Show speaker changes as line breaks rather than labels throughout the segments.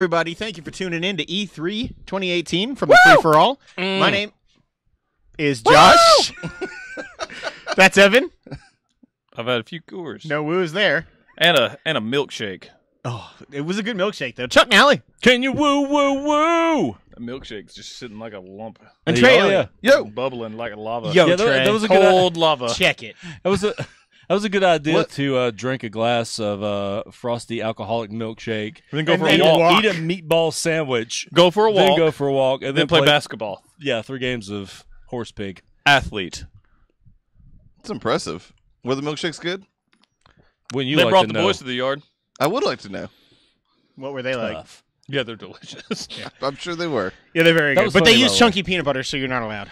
Everybody, thank you for tuning in to E3 2018 from the Free for All. My name is Josh. That's Evan.
I've had a few Coors.
No woos there.
And a milkshake.
Oh, it was a good milkshake though. Chuck Nally.
Can you woo woo woo? The milkshake's just sitting like a lump.
And Trey,
Yo, bubbling like lava.
Yo,
Yeah,
Trey.
that was a
Cold lava.
Check it.
That was a good idea to drink a glass of frosty alcoholic milkshake.
Then go
And
for
then
a walk.
Eat a meatball sandwich.
Go for a walk.
Then go for a walk. And
then play basketball.
Yeah, 3 games of horse pig.
Athlete.
It's impressive. Were the milkshakes good?
When you
They
like
brought
to
the
know.
boys to the yard.
I would like to know.
What were they like?
Tough.
Yeah, they're delicious.
I'm sure they were.
Yeah, they're very
That
good.
was
But they
funny,
use
by the
chunky peanut butter, so you're not allowed.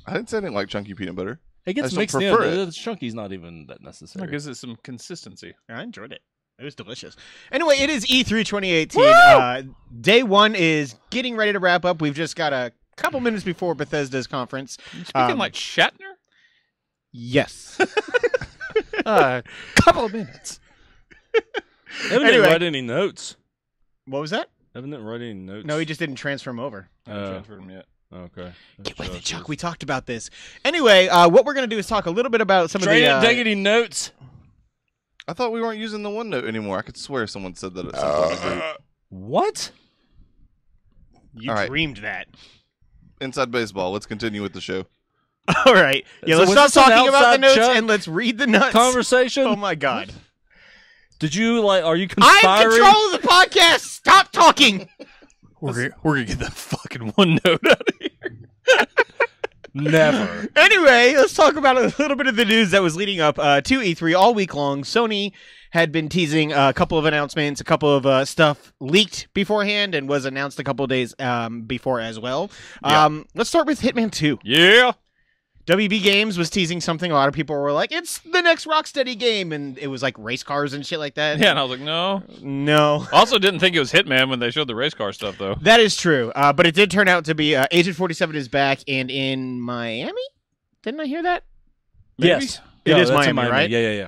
I didn't say I didn't like chunky peanut butter.
It
I
gets
just don't
mixed in.
prefer it.
The chunky's not even that necessary.
That gives it some consistency.
I enjoyed it. It was delicious. Anyway, it is E3 2018. Day 1 is getting ready to wrap up. We've just got a couple minutes before Bethesda's conference.
Speaking like Shatner?
Yes.
Couple of minutes. Evan
Anyway.
didn't write any notes.
What was that?
Evan didn't write any notes.
No, he just didn't transfer him over.
I haven't transferred him yet.
Okay.
Get with it, Chuck. We talked about this. Anyway, what we're going to do is talk a little bit about some
Trey
of
didn't
the...
take any notes.
I thought we weren't using the OneNote anymore. I could swear someone said that at some point in the group.
What?
You
All right.
dreamed that.
Inside baseball. Let's continue with the show.
All right. Yeah,
So
let's
was
stop
this an
talking about the
outside
notes
Chuck
and let's read the nuts.
Conversation?
Oh, my God.
Did you, are you
I am
conspiring?
control of the podcast. Stop talking.
We're going to get that fucking one note out of here.
Never.
Anyway, let's talk about a little bit of the news that was leading up to E3 all week long. Sony had been teasing a couple of announcements, a couple of stuff leaked beforehand and was announced a couple of days before as well. Let's start with Hitman 2.
Yeah.
WB Games was teasing something. A lot of people were like, it's the next Rocksteady game. And it was like race cars and shit like that.
Yeah, and I was like, no.
No.
I also didn't think it was Hitman when they showed the race car stuff, though.
That is true. But it did turn out to be Agent 47 is back and in Miami? Didn't I hear that?
Maybe?
Yes.
It
Yeah,
is
that's in
Miami, right?
Yeah.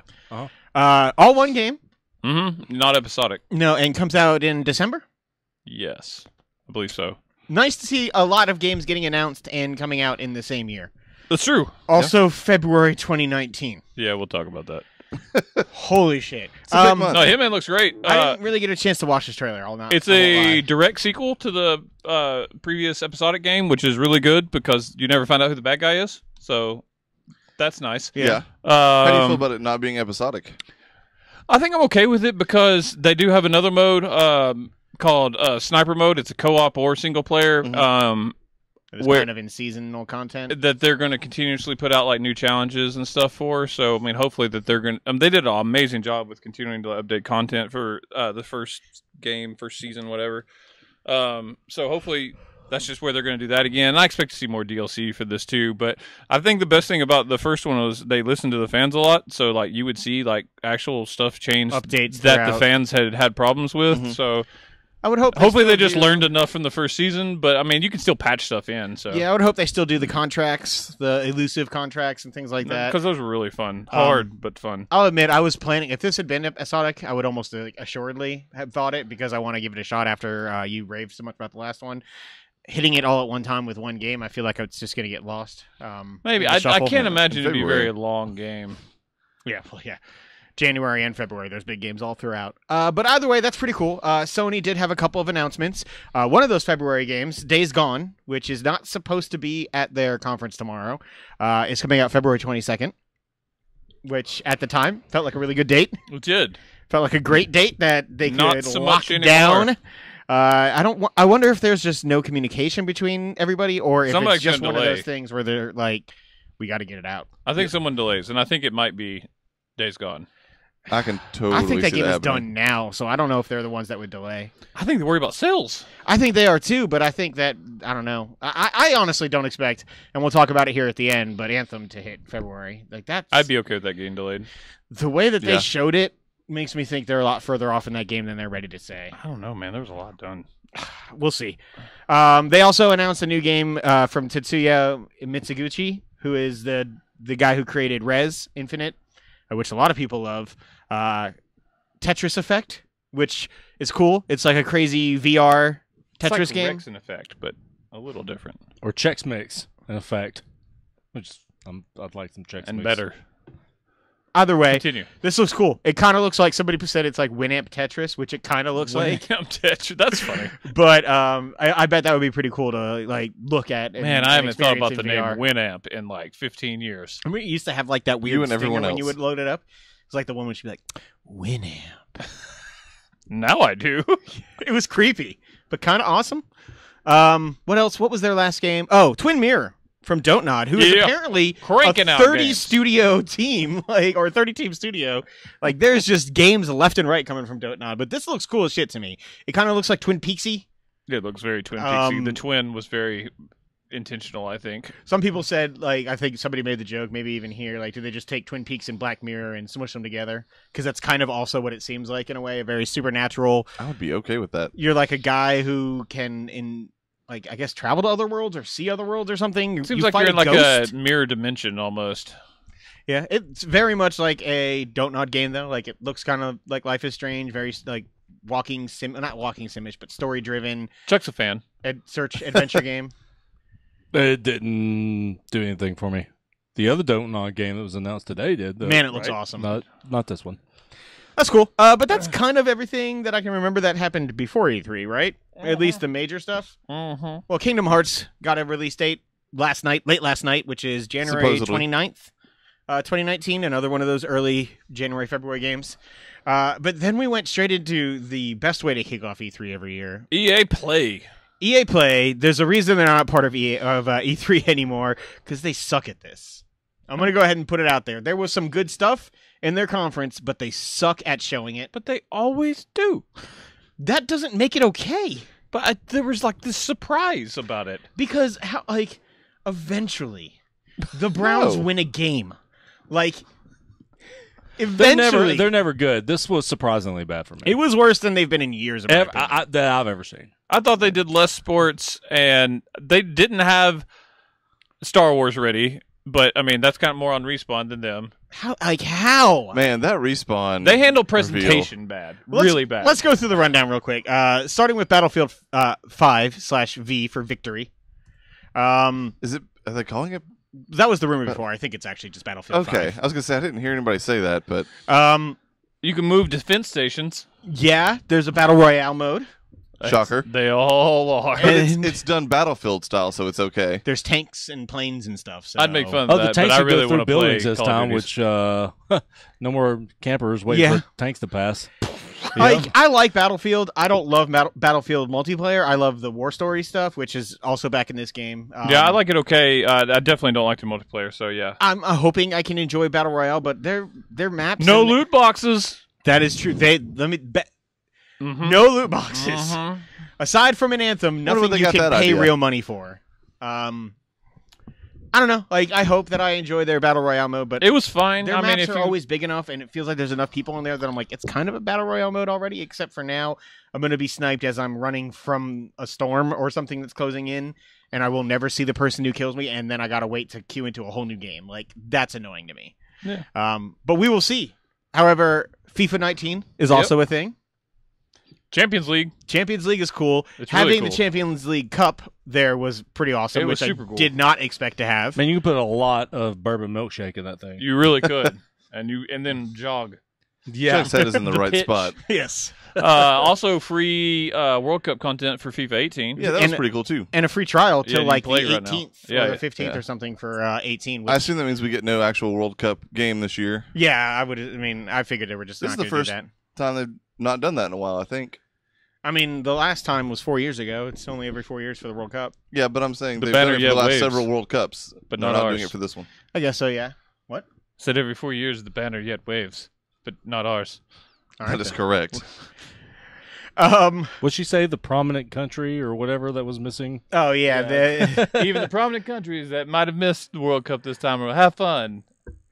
All one game.
Mm-hmm. Not episodic.
No, and comes out in December.
Yes. I believe so.
Nice to see a lot of games getting announced and coming out in the same year.
That's true.
Also, February 2019.
Yeah, we'll talk about that.
Holy shit.
It's a big month.
No, Hitman looks great.
I didn't really get a chance to watch this trailer. I'll not.
It's
I won't
a
lie.
direct sequel to the previous episodic game, which is really good because you never find out who the bad guy is. So that's nice.
Yeah. How do you feel
Um,
about it not being episodic?
I think I'm okay with it because they do have another mode called Sniper Mode. It's a co-op or single player.
Mhm.
It's
where-
kind of in seasonal content.
That they're going to continuously put out like new challenges and stuff for. So I mean, hopefully that they're going. They did an amazing job with continuing to update content for the first game, first season, whatever. So hopefully that's just where they're going to do that again. I expect to see more DLC for this too. But I think the best thing about the first one was they listened to the fans a lot. So like you would see like actual stuff change
Updates
that
throughout.
the fans had problems with.
Mhm.
So
I would hope.
hopefully they
still
just
do-
learned enough from the first season. But I mean, you can still patch stuff in. So
Yeah, I would hope they still do the contracts, the elusive contracts and things like that.
because those were really fun, hard but fun.
I'll admit, I was planning. If this had been episodic, I would almost assuredly have thought it because I want to give it a shot after you raved so much about the last one. Hitting it all at one time with one game, I feel like it's just going to get lost.
Maybe
in the
I
shuffle.
can't imagine it'd be a
February.
very long game.
Yeah, well, yeah. January and February, there's big games all throughout. But either way, that's pretty cool. Sony did have a couple of announcements. One of those February games, Days Gone, which is not supposed to be at their conference tomorrow, is coming out February 22nd, which at the time felt like a really good date.
It did.
Felt like a great date that they
Not
could
so
lock
much anymore.
down. I wonder if there's just no communication between everybody, or if
Somebody's
it's just
gonna
one of
delay.
those things where they're like, "We got to get it out."
I think someone delays, and I think it might be Days Gone.
I can totally
I think that
see
game is
happening.
done now, so I don't know if they're the ones that would delay.
I think they worry about sales.
I think they are too, but I think that I don't know. I honestly don't expect, and we'll talk about it here at the end. But Anthem to hit February, like that.
I'd be okay with that getting delayed.
The way that they
Yeah.
showed it makes me think they're a lot further off in that game than they're ready to say.
I don't know, man. There was a lot done.
We'll see. They also announced a new game from Tetsuya Mitsuguchi, who is the guy who created Rez Infinite, which a lot of people love. Tetris Effect. which is cool. It's like a crazy VR
It's
Tetris
like
game.
Rex in effect, but a little different
Or Chex Mix, in effect. Which I'd like some Chex
and
Mix.
better.
Either way,
Continue.
this looks cool. It kind of looks like somebody said it's like Winamp Tetris, which it kind of looks like.
Tetris. That's funny.
But I bet that would be pretty cool to like look at.
Man, I haven't thought about the name
VR.
Winamp in like 15 years.
I mean, it used to have like that weird
You and
stinger
everyone
when you
else.
would load it up. It's like the one which would be like Winamp.
Now I do.
It was creepy, but kind of awesome. What else? What was their last game? Oh, Twin Mirror from Don't Nod, who is
Yeah.
apparently
Cranking
a
out
30
games.
studio team, or 30 team studio. Like, there's just games left and right coming from Don't Nod. But this looks cool as shit to me. It kind of looks like Twin Peaksy.
It looks very Twin Peaksy.
Um,
The twin was very intentional, I think.
Some people said, like, I think somebody made the joke, maybe even here, like, do they just take Twin Peaks and Black Mirror and smush them together? Because that's kind of also what it seems like in a way, a very supernatural.
I would be okay with that.
You're like a guy who can, like, I guess, travel to other worlds or see other worlds or something.
It seems
You
like
fight
you're in like
ghost.
a mirror dimension almost.
Yeah, it's very much like a Don't Nod game, though. Like, it looks kind of like Life is Strange, very, like, not walking simish, but story-driven
Chuck's a fan.
search adventure game.
It didn't do anything for me. The other Don't Nod game that was announced today did. Though.
Man, it looks
right?
awesome.
Not this one.
That's cool. But that's kind of everything that I can remember that happened before E3, right? At least the major stuff.
Mm-hmm.
Well, Kingdom Hearts got a release date late last night, which is January
Supposedly.
29th, 2019. Another one of those early January, February games. But then we went straight into the best way to kick off E3 every year.
EA Play.
EA Play, there's a reason they're not part of E3 anymore, because they suck at this. I'm going to go ahead and put it out there. There was some good stuff in their conference, but they suck at showing it.
But they always do.
That doesn't make it okay.
But there was like this surprise about it.
Because, eventually, the Browns
No.
win a game. Like,
They're
eventually.
never good. This was surprisingly bad for me.
It was worse than they've been in years. In my opinion.
That I've ever seen.
I thought they did less sports and they didn't have Star Wars ready. But, I mean, that's kind of more on Respawn than them.
How?
Man, that respawn.
They handle
reveal.
presentation bad.
Let's-
Really bad.
Let's go through the rundown real quick. Starting with Battlefield 5/V for victory.
Is it? Are they calling it?
That was the rumor before. I think it's actually just Battlefield
Okay,
5.
I was gonna say I didn't hear anybody say that, but
You can move defense stations.
Yeah, there's a Battle Royale mode.
shocker.
They all are.
But
And-
it's done Battlefield style, so it's okay.
There's tanks and planes and stuff. So.
I'd make fun of
Oh,
that,
the tanks
but I
will
really
go through
want to play
buildings this
Call of
time,
Duties.
which no more campers waiting
Yeah.
for tanks to pass.
I like Battlefield. I don't love Battlefield multiplayer. I love the war story stuff, which is also back in this game.
Yeah, I like it okay. I definitely don't like the multiplayer, so yeah.
I'm hoping I can enjoy Battle Royale, but their maps.
No
and-
loot boxes.
That is true. No loot boxes.
Mhm.
Aside from an Anthem,
Wonder where
nothing
they
you
got
can
that
pay
idea.
real money for. I don't know. Like, I hope that I enjoy their Battle Royale mode, but
It was fine.
their
I mean,
maps
if
are
you,
always big enough, and it feels like there's enough people in there that I'm like, it's kind of a Battle Royale mode already, except for now I'm going to be sniped as I'm running from a storm or something that's closing in, and I will never see the person who kills me, and then I got to wait to queue into a whole new game. Like, that's annoying to me.
Yeah.
But we will see. However, FIFA 19 is also a thing.
Champions League.
Champions League is cool.
It's really
Having
cool.
the Champions League Cup there was pretty awesome,
It was
which
super
I
cool.
did not expect to have.
Man, you can put a lot of bourbon milkshake in that thing.
You really could. and then jog.
Chuck's head is in the, right
pitch.
spot.
Yes.
Also free World Cup content for FIFA 18.
Yeah, that was
And-
pretty cool too.
And a free trial
Yeah,
till
you
like the
play right now.
18th
Yeah,
or the 15th
yeah.
or something for 18. Which,
I assume that means we get no actual World Cup game this year.
yeah, I figured they were just
This
not
is the
going to do
first
that.
time they've not done that in a while, I think.
I mean, the last time was 4 years ago. It's only every 4 years for the World Cup.
Yeah, but I'm saying
The
they've
banner
done it for
yet
the last
waves.
several World Cups,
But
they're
not
doing
ours.
it for this one.
I guess so, yeah. What?
Said every 4 years the banner yet waves, but not ours.
All
That
right,
is
then.
correct.
Would she say the prominent country or whatever that was missing?
Oh, yeah.
Even the prominent countries that might have missed the World Cup this time will have fun,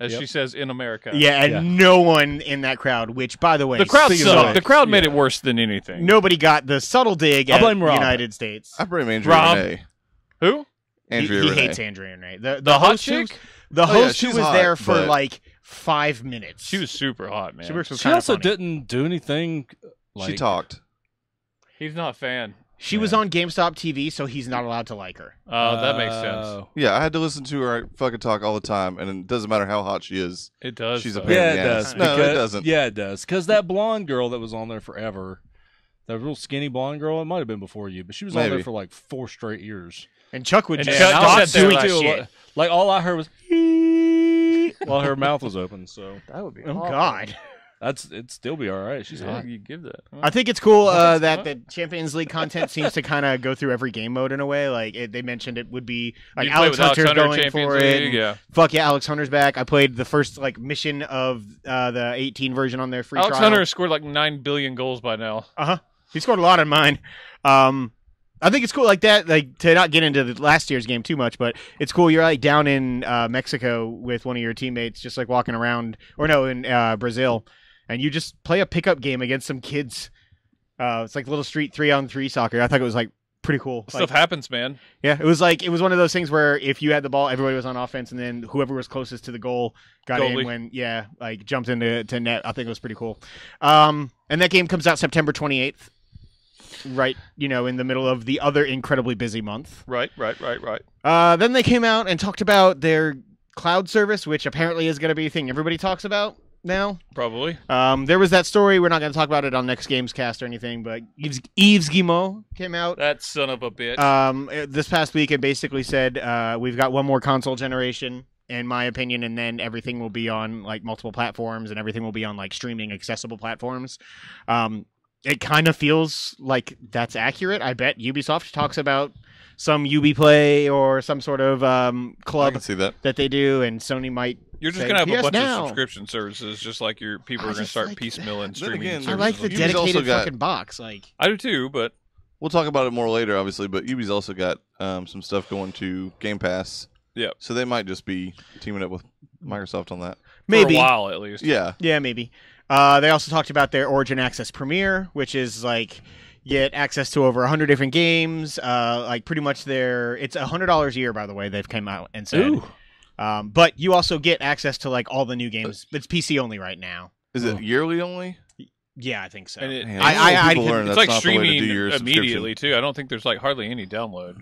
as
Yep.
she says in America.
Yeah, and
Yeah.
no one in that crowd, which, by the way,
The crowd
Speaking of
sucked.
which,
The crowd made
yeah.
it worse than anything.
nobody got the subtle dig
I
at
blame Rob.
United States.
I blame Andrea
Rob.
Renee.
Who?
Andrea
he
Renee.
hates Andrea Renee.
The hot
host who-
chick?
The
yeah,
host who
she's
was
hot,
there for
but-
like 5 minutes.
She was super hot, man.
She works with
She
kinda
also
funny.
didn't do anything
She talked.
He's not a fan.
She was on GameStop TV, so he's not allowed to like her.
Oh, that makes sense.
Yeah, I had to listen to her fucking talk all the time, and it doesn't matter how hot she is.
It does.
She's a
though.
pain
Yeah,
in
it
the
does.
ass. No, it doesn't.
Yeah, it does. Because that blonde girl that was on there forever, that real skinny blonde girl, it might have been before you, but she was on there
Maybe.
for like 4 straight years.
And Chuck would
And
just
Chuck
stop
sat there
doing
like,
shit.
Like all I heard was while her mouth was open. So that would be.
Oh
awful.
God.
It'd still be all right. She's
Yeah,
hot.
you give that.
I think it's cool that the Champions League content seems to kind of go through every game mode in a way. Like they mentioned, it would be like
You play
Alex
with Alex
Hunter's
Hunter,
going
Champions
for it.
League,
and
yeah.
Fuck yeah, Alex Hunter's back. I played the first like mission of the 18 version on their free
Alex
trial.
Hunter has scored like 9 billion goals by now.
He scored a lot in mine. I think it's cool like that, like to not get into the last year's game too much, but it's cool. You're like down in Mexico with one of your teammates, just like walking around, or no, in Brazil, and you just play a pickup game against some kids. It's like little street 3-on-3 soccer. I thought it was like pretty cool.
Stuff happens, man.
Yeah, it was one of those things where if you had the ball, everybody was on offense, and then whoever was closest to the goal got
Goalie.
in when like jumped into net. I think it was pretty cool. And that game comes out September 28th. Right, in the middle of the other incredibly busy month.
Right.
Then they came out and talked about their cloud service, which apparently is going to be a thing everybody talks about now.
Probably.
There was that story. We're not going to talk about it on next Games Cast or anything, but Yves Guillemot came out
That son of a bitch.
this past week and basically said we've got one more console generation, in my opinion, and then everything will be on like multiple platforms and everything will be on like streaming accessible platforms. It kind of feels like that's accurate. I bet Ubisoft talks about some Ubiplay or some sort of
I
club
can see that.
that they do, and Sony might.
You're just
say,
going to have a
"PS
bunch
now."
of subscription services, just like your people
I
are going to
just
start
like-
piecemealing streaming
again,
services.
I like the
Ubi's
dedicated
also got-
fucking box. Like,
I do too, but
We'll talk about it more later, obviously, but Ubi's also got some stuff going to Game Pass.
Yep.
So they might just be teaming up with Microsoft on that.
maybe,
for a while at least.
Yeah.
yeah, maybe. They also talked about their Origin Access Premier, which is like get access to over 100 different games. Like pretty much it's $100 a year, by the way. They've come out and said.
Ooh.
But you also get access to like all the new games. It's PC only right now.
Is it yearly only?
Yeah, I think so.
And it,
Man,
I
people
can-
learn
it's
that's
like
not the way to
streaming
do your
immediately
subscription.
too. I don't think there's like hardly any download.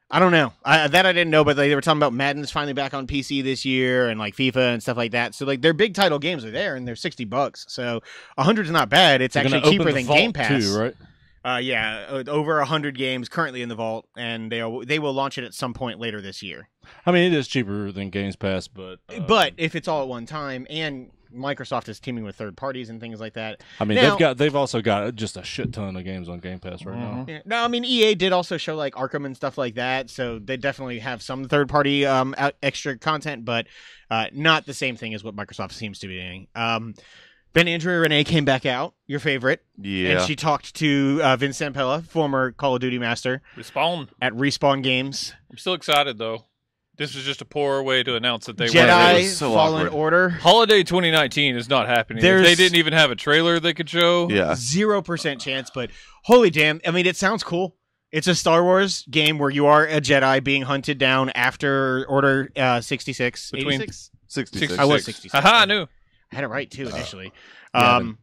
I don't know. That I didn't know, but they were talking about Madden's finally back on PC this year, and like FIFA and stuff like that. So like their big title games are there, and they're $60. So 100 is not bad. It's
They're
actually
gonna open
cheaper
the
than
vault
Game Pass.
too, right?
Yeah, over 100 games currently in the vault, and they will launch it at some point later this year.
I mean, it is cheaper than Games Pass, but
But if it's all at one time, and Microsoft is teaming with third parties and things like that.
I mean,
Now-
they've also got just a shit ton of games on Game Pass right now.
Yeah. No, I mean EA did also show like Arkham and stuff like that, so they definitely have some third party extra content, but not the same thing as what Microsoft seems to be doing. Then Andrea Renee came back out, your favorite,
Yeah.
and she talked to Vince Zampella, former Call of Duty master
Respawn.
at Respawn Games.
I'm still excited though. This was just a poor way to announce that they were.
Jedi
It was so
Fallen
awkward.
Order.
Holiday 2019 is not happening. If
There's-
they didn't even have a trailer they could show.
Yeah.
0% chance, but holy damn! I mean, it sounds cool. It's a Star Wars game where you are a Jedi being hunted down after Order 66.
Between-
86?
66.
I was 66.
Haha, I knew.
I had it right too initially.
Yeah, then-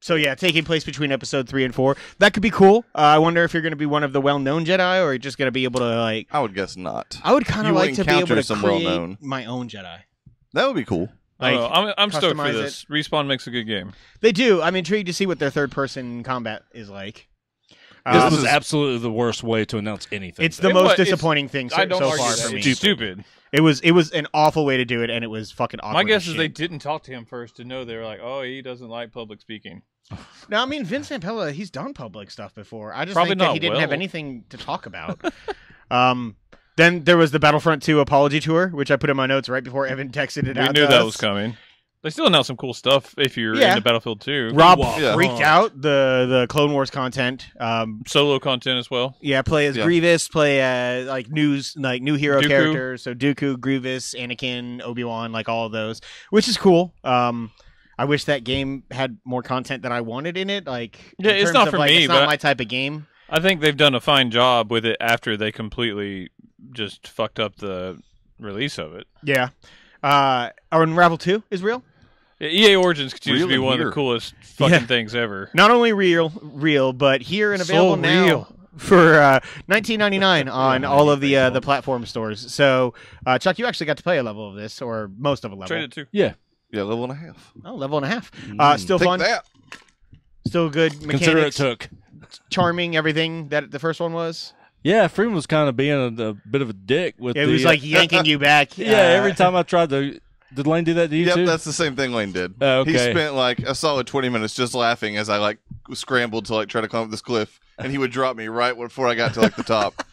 So yeah, taking place between episode 3 and 4. That could be cool. I wonder if you're going to be one of the well-known Jedi, or you're just going to be able to like.
I would guess not.
I would kind
You
of like
would
to be able
encounter
to
some
create
well-known.
my own Jedi.
That would be cool.
I don't know. I'm stoked for
customize
this. Respawn makes a good game.
They do. I'm intrigued to see what their third-person combat is like.
This
This
was
is-
absolutely the worst way to announce anything.
It's the
It
most
wa- it's-
disappointing thing
I don't
so
argue
far
that.
for me.
It's stupid.
It was an awful way to do it, and it was fucking awkward.
My guess
as
is
shit.
they didn't talk to him first to know they were like, oh, he doesn't like public speaking.
No, I mean Vince Zampella, he's done public stuff before. I just
Probably
think that
not
he didn't have
well.
anything to talk about. Then there was the Battlefront 2 apology tour, which I put in my notes right before Evan texted it
We
out.
knew
to
that
us.
was coming. They still announced some cool stuff if you're
Yeah.
into Battlefield 2.
Rob
Yeah.
freaked out the Clone Wars content.
Solo content as well.
Yeah, play as
Yeah.
Grievous, play as like new hero
Dooku.
characters. So Dooku, Grievous, Anakin, Obi-Wan, like all of those, which is cool. I wish that game had more content that I wanted in it. Like,
Yeah,
in
it's
terms
not
of,
for
like,
me,
It's not
but
my type of game.
I think they've done a fine job with it after they completely just fucked up the release of it.
Yeah. Unravel 2 is real.
EA Origins continues to be
Real
one of
here.
the coolest fucking things ever.
Not only real, but here and
So
available now
real.
for $19.99 on all of the platform stores. So, Chuck, you actually got to play a level of this, or most of a level.
Traded too.
Yeah.
Yeah, level and a half.
Oh, level and a half. Still
Take
fun.
that.
Still good
Consider it
mechanics.
took.
Charming, everything that the first one was.
Yeah, Freeman was kind of being a bit of a dick with
It was like yanking you back.
Yeah, every time I tried to... Did Lane do that to you
Yep,
too?
that's the same thing Lane did.
Oh, okay.
He spent like a solid 20 minutes just laughing as I like scrambled to like try to climb up this cliff, and he would drop me right before I got to like the top.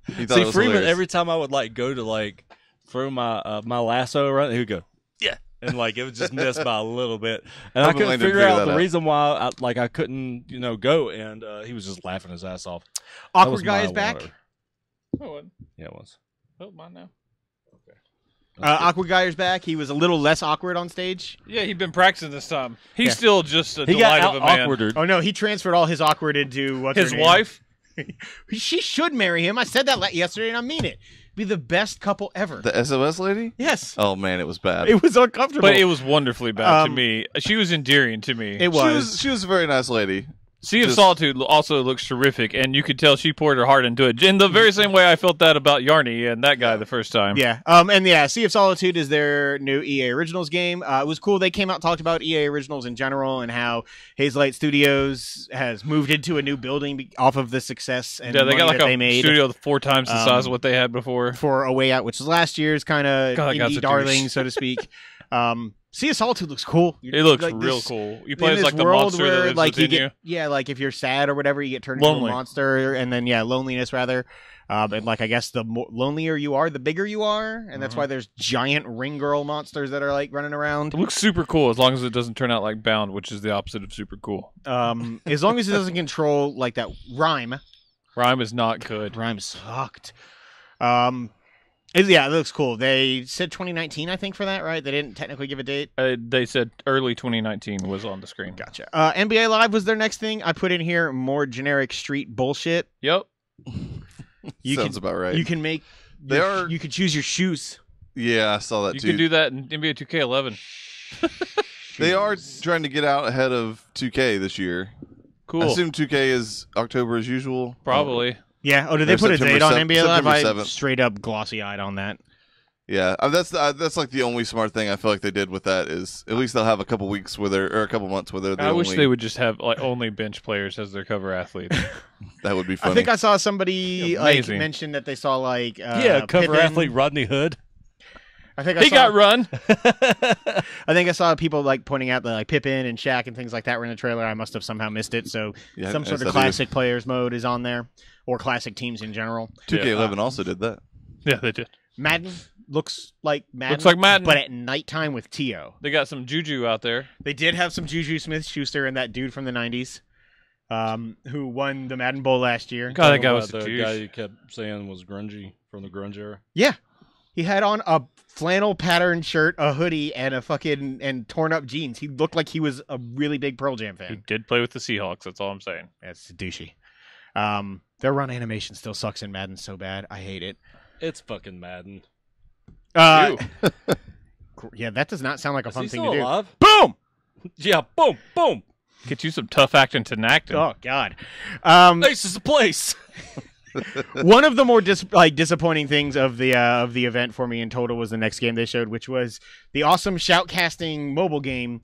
He thought
See,
it was
Freeman,
hilarious.
every time I would like go to like throw my my lasso around, he would go, yeah. And like it would just miss by a little bit. And I
Hopefully
couldn't
Lane didn't
figure
figure
out
that
the
out.
reason why I couldn't, go, and he was just laughing his ass off. That
Awkward
was
guy
my
is back.
water.
Oh, what?
Yeah, it was.
Oh, mine now.
Awkward guy is back. He was a little less awkward on stage.
Yeah, he'd been practicing this time. He's
Yeah.
still just a
He
delight
got
of a man.
awkwarded.
Oh no, he transferred all his awkward into what's
His
her name?
wife.
She should marry him. I said that yesterday, and I mean it. Be the best couple ever.
The SOS lady?
Yes,
Oh man, it was bad.
it was uncomfortable.
But it was wonderfully bad to
Um,
me. She was endearing to me.
It was.
She was a very nice lady.
Sea of
just-
Solitude also looks terrific, and you could tell she poured her heart into it. In the very same way I felt that about Yarny and that guy the first time.
Yeah. And Sea of Solitude is their new EA Originals game. It was cool. They came out and talked about EA Originals in general and how Hazelight Studios has moved into a new building off of the success and
Yeah, they
money
got like
that
a
they made
studio 4 times the size of what they had before.
for A Way Out, which was last year's kind of
God, that guy's
indie
a
darling,
douche.
so to speak. Sea of Solitude looks cool.
It looks
Like
real
this-
cool. You
in
play as
this
like the
world
monster
where,
that lives
like,
within
you
you.
get, yeah, like if you're sad or whatever, you get turned into
Lonely.
a monster, and then loneliness rather. And like I guess the more lonelier you are, the bigger you are, and that's why there's giant ring girl monsters that are like running around.
It looks super cool as long as it doesn't turn out like Bound, which is the opposite of super cool.
As long as it doesn't control like that rhyme.
Rhyme is not good.
Rhyme sucked. It looks cool. They said 2019, I think, for that, right? They didn't technically give a date.
They said early 2019 was on the screen.
Gotcha. NBA Live was their next thing. I put in here more generic street bullshit.
Yep.
Sounds about right.
You can make. You can choose your shoes.
Yeah, I saw that
You
too.
can do that in NBA 2K11.
They are trying to get out ahead of 2K this year.
Cool.
I assume 2K is October as usual.
Probably.
Yeah. Oh, did they
Or
put a
September
date on
7th
NBA Live? I
September 7th.
straight up glossy eyed on that.
Yeah, that's like the only smart thing I feel like they did with that is at least they'll have a couple weeks where they're or a couple months where they're the
I
only.
wish they would just have like only bench players as their cover athletes.
That would be funny.
I think I saw somebody like
Amazing.
mention that they saw like
cover
Pippen.
athlete Rodney Hood.
I think
He got run.
I think I saw people like pointing out that like Pippen and Shaq and things like that were in the trailer. I must have somehow missed it. So
Yeah,
some
I
sort
saw
of
that
classic players mode is on there, or classic teams in general.
2K11 also did that.
Yeah, they did.
Madden looks like Madden.
Looks like Madden.
but at nighttime with T.O.
They got some juju out there.
They did have some Juju Smith-Schuster and that dude from the '90s, who won the Madden Bowl last year.
God, that guy was
the
a
guy
douche.
you kept saying was grungy from the grunge era.
Yeah, he had on a flannel pattern shirt, a hoodie, and a fucking and torn up jeans. He looked like he was a really big Pearl Jam
He
fan.
did play with the Seahawks. That's all I'm saying.
That's douchey. Their run animation still sucks in Madden so bad. I hate it.
It's fucking Madden.
Yeah, that does not sound like a
Is
fun
he
thing
still
to do.
alive?
Boom!
Yeah, boom, boom.
Get you some tough acting to Acton.
Oh God.
Ace is the place.
One of the more disappointing things of the event for me in total was the next game they showed, which was the awesome shoutcasting mobile game.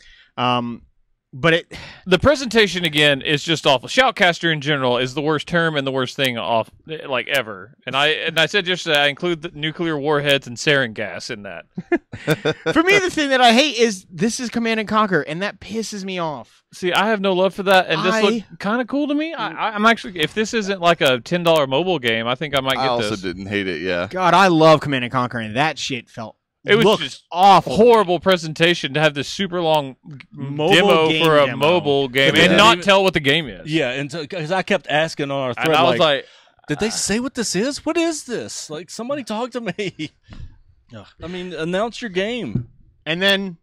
But
The presentation again is just awful. Shoutcaster in general is the worst term and the worst thing off like ever. And I said yesterday I include the nuclear warheads and sarin gas in that.
for me, the thing that I hate is this is Command and Conquer, and that pisses me off.
See, I have no love for that, and this looked kind of cool to me. I'm actually, if this isn't like a $10 mobile game, I think I might get
I also
this.
didn't hate it. Yeah,
God, I love Command and Conquer, and that shit
It was
looked
just
awful.
Horrible presentation to have this super long
Mobile
demo
game
for a
demo.
mobile game
But they
and
didn't
not
even-
tell what the game is.
Yeah, and because I kept asking on our thread,
and I was like,
did they say what this is? What is this? Like, somebody talk to me. I mean, announce your game.
And then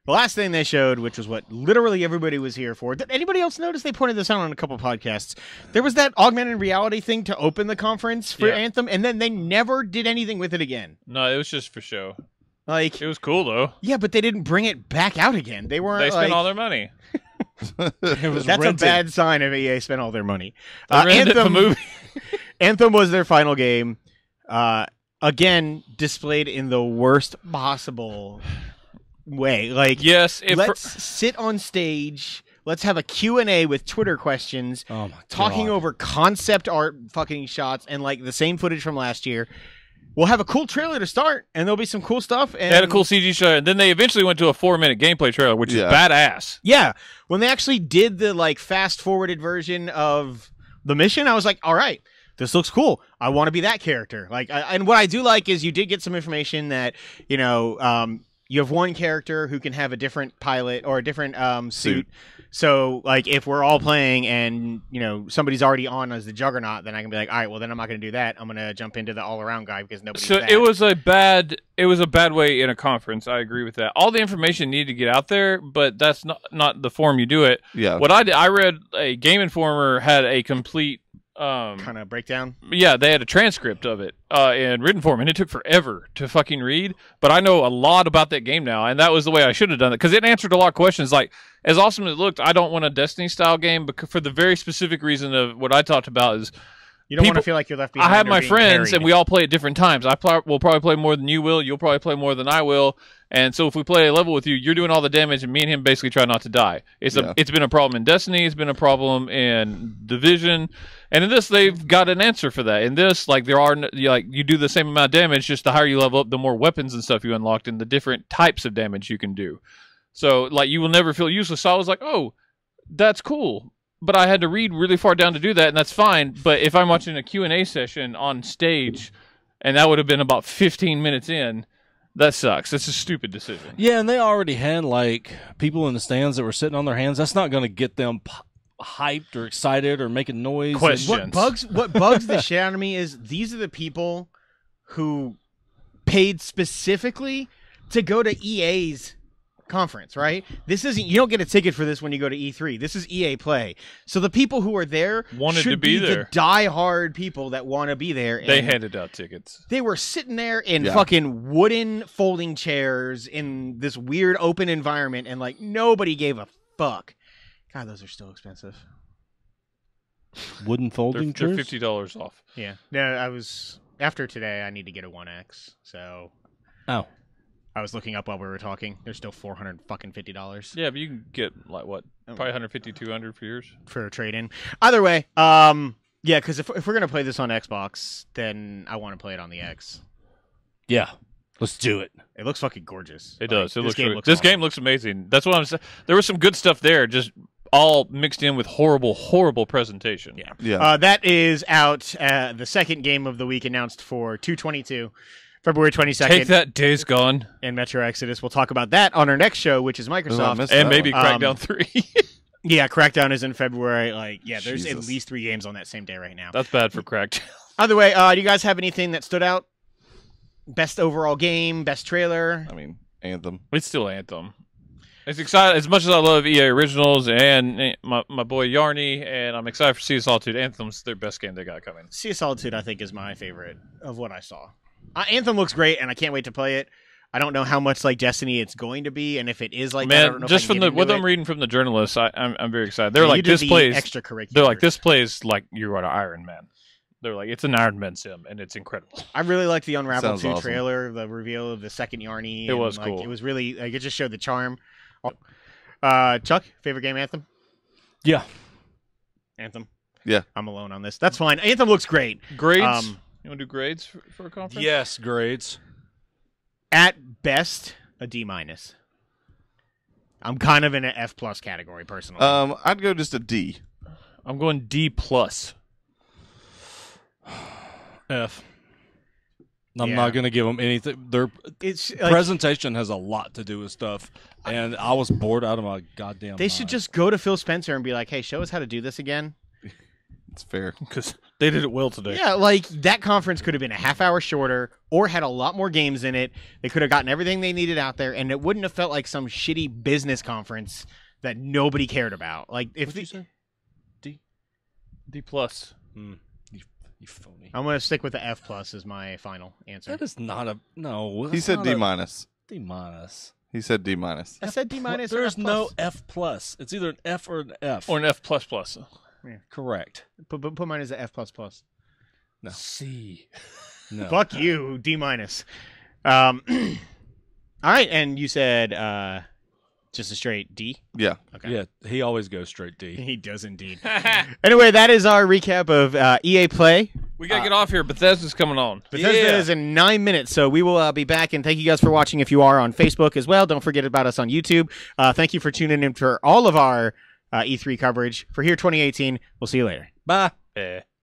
the last thing they showed, which was what literally everybody was here for. Did anybody else notice they pointed this out on a couple podcasts? There was that augmented reality thing to open the conference for
Yeah.
Anthem, and then they never did anything with it again.
no, it was just for show.
Like,
It was cool though.
yeah, but they didn't bring it back out again. They weren't.
They spent
like,
all their money.
It was
That's
rented.
a bad sign if EA spent all their money.
They rented it for
Anthem,
movie.
Anthem was their final game. Again, displayed in the worst possible way. Like,
Yes,
let's sit on stage. Let's have a Q&A with Twitter questions,
Oh my
talking
God.
over concept art fucking shots and like the same footage from last year. We'll have a cool trailer to start, and there'll be some cool stuff. And
They had a cool CG show, and then they eventually went to a 4-minute gameplay trailer, which is
Yeah.
badass.
yeah, when they actually did the like fast-forwarded version of the mission, I was like, all right, this looks cool. I want to be that character. Like, and what I do like is you did get some information that, you know, you have one character who can have a different pilot or a different suit. So, like, if we're all playing and, you know, somebody's already on as the Juggernaut, then I can be like, all right, well, then I'm not going to do that. I'm going to jump into the all-around guy because nobody's
So
that.
it was a bad way in a conference. I agree with that. All the information needed to get out there, but that's not the form you do it.
Yeah.
What I did, I read a Game Informer had a complete
kind of breakdown.
yeah, they had a transcript of it in written form, and it took forever to fucking read. But I know a lot about that game now, and that was the way I should have done it because it answered a lot of questions. Like, as awesome as it looked, I don't want a Destiny style game because for the very specific reason of what I talked about is
You don't want to
People-
feel like you're left behind.
I have
or
my
being
friends,
carried.
and we all play at different times. Will probably play more than you will. You'll probably play more than I will. And so if we play a level with you, you're doing all the damage, and me and him basically try not to die. It's been a problem in Destiny. It's been a problem in Division. And in this, they've got an answer for that. In this, like you do the same amount of damage, just the higher you level up, the more weapons and stuff you unlocked, and the different types of damage you can do. So like you will never feel useless. So I was like, oh, that's cool. But I had to read really far down to do that, and that's fine. But if I'm watching a Q&A session on stage, and that would have been about 15 minutes in, that sucks. That's a stupid decision.
Yeah, and they already had like people in the stands that were sitting on their hands. That's not going to get them hyped or excited or making noise.
Question.
What bugs the shit out of me is these are the people who paid specifically to go to EA's conference, right? This isn't, you don't get a ticket for this when you go to E3. This is EA Play. So the people who are there
Wanted
should
to be there.
the die-hard people that want to be there.
They
and
handed out tickets.
they were sitting there in
Yeah.
fucking wooden folding chairs in this weird open environment, and like nobody gave a fuck. God, those are still expensive.
Wooden folding
They're
chairs.
$50 off.
Yeah. No, I was after today. I need to get a 1X. So
Oh,
I was looking up while we were talking. They're still $450
Yeah, but you can get, like, what, probably 150, 200 for yours.
for a trade-in. Either way, yeah, because if we're gonna play this on Xbox, then I want to play it on the X.
yeah. Let's do it.
It looks fucking gorgeous.
It does. It
This
looks
game
really-
looks
This
awesome.
game looks amazing. That's what I'm saying. There was some good stuff there, just all mixed in with horrible, horrible presentation.
Yeah.
Yeah.
That is out. The second game of the week announced for 2/22, February 22nd.
Take that, Days Gone.
And Metro Exodus. We'll talk about that on our next show, which is
Oh, I
Microsoft.
missed
And
that
maybe
one.
Crackdown 3.
Yeah, Crackdown is in February. Like, yeah, there's at
Jesus.
least 3 games on that same day right now.
That's bad for Crackdown.
Either way, do you guys have anything that stood out? Best overall game, best trailer?
I mean, Anthem.
It's still Anthem. It's exciting as much as I love EA Originals and my boy Yarny, and I'm excited for Sea of Solitude. Anthem's their best game they got coming.
Sea of Solitude, I think, is my favorite of what I saw. Anthem looks great, and I can't wait to play it. I don't know how much like Destiny it's going to be, and if it is like that, I don't
Man,
know
just
if I
from
can get
what
into
I'm
it.
reading from the journalists, I'm very excited. They're
Yeah, you
like
did
this
the
plays.
extracurriculars.
They're like this plays like you're on Iron Man. They're like it's an Iron Man sim, and it's incredible.
I really liked the Unravel
Sounds
2
awesome.
trailer, the reveal of the second Yarny.
It was
and, like,
cool.
It was really like it just showed the charm. Chuck, favorite game, Anthem?
Yeah.
Anthem.
Yeah.
I'm alone on this. That's fine. Anthem looks great.
Grades?
Um,
You want to do grades for a conference?
Yes, grades.
At best, a D minus. I'm kind of in an F plus category personally.
I'd go just a D.
I'm going D plus.
F. I'm
Yeah.
not going to give them anything. Their
it's like,
presentation has a lot to do with stuff, and I was bored out of my goddamn
they should
mind.
just go to Phil Spencer and be like, "Hey, show us how to do this again."
It's fair.
Because they did it well today.
Yeah, like that conference could have been a half hour shorter or had a lot more games in it. They could have gotten everything they needed out there, and it wouldn't have felt like some shitty business conference that nobody cared about. Like if
What'd you say?
D plus.
You phony.
I'm going to stick with the F plus as my final answer.
That is not a no.
He said D minus.
D minus.
He said D minus.
I said D minus.
There's no F plus. It's either an F or an F.
Or an F plus plus.
Correct.
Put mine as a F plus plus.
No. C. No.
Fuck you, D minus. All right, and you said just a straight D?
Yeah.
Okay.
Yeah, he always goes straight D.
He does indeed. Anyway, that is our recap of EA Play.
We got to get off here. Bethesda's coming on.
Bethesda is in 9 minutes, so we will be back. And thank you guys for watching if you are on Facebook as well. Don't forget about us on YouTube. Thank you for tuning in for all of our E3 coverage for here 2018. We'll see you later.
Bye.